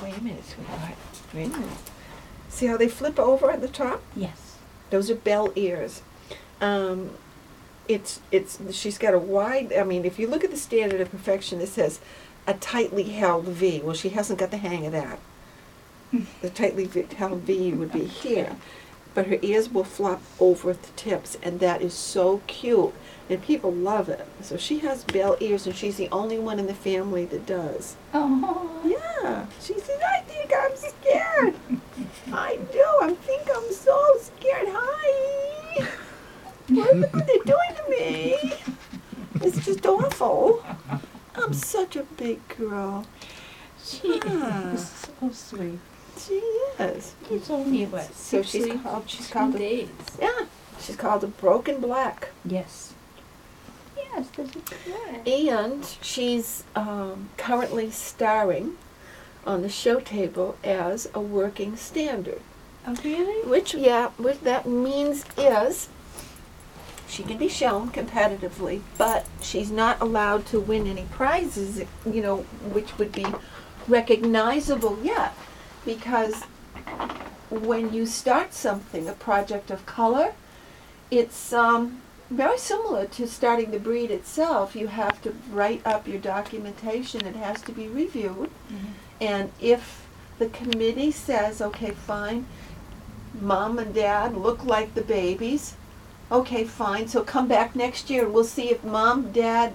Wait a minute, sweetheart. Wait a minute. See how they flip over at the top? Yes. Those are bell ears. She's got a wide, I mean, if you look at the standard of perfection, it says a tightly held V. Well, she hasn't got the hang of that. The tightly held V would be here. But her ears will flop over at the tips, and that is so cute. And people love it. So she has bell ears, and she's the only one in the family that does. Oh. Yeah. She said, I think I'm scared. I do. I think I'm so scared. Hi. Look what they're doing to me. It's just awful. I'm such a big girl. She is so sweet. She is. It's only what? So she's called days. Yeah. She's called a broken black. Yes. Yes, this is correct. And she's currently starring on the show table as a working standard. Oh, really? Which that means is she can be shown competitively, but she's not allowed to win any prizes, which would be recognizable yet. Because when you start something, a project of color, it's very similar to starting the breed itself. You have to write up your documentation. It has to be reviewed. Mm-hmm. And if the committee says, okay, fine, Mom and Dad look like the babies, okay, fine, so come back next year and we'll see if Mom, Dad,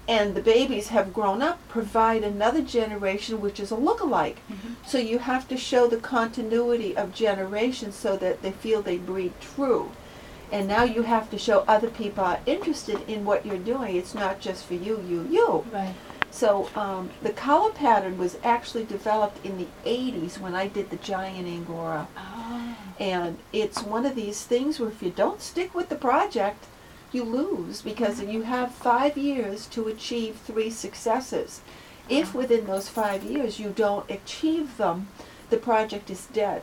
and the babies have grown up, provide another generation which is a look-alike. Mm-hmm. So you have to show the continuity of generations so that they feel they breed true. And now you have to show other people are interested in what you're doing. It's not just for you. Right. So the color pattern was actually developed in the 80s when I did the giant angora. Oh. And it's one of these things where if you don't stick with the project, you lose, because you have 5 years to achieve 3 successes. If within those 5 years you don't achieve them, the project is dead.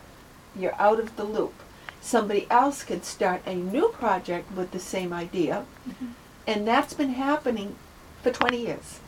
You're out of the loop. Somebody else can start a new project with the same idea, Mm-hmm. and that's been happening for 20 years.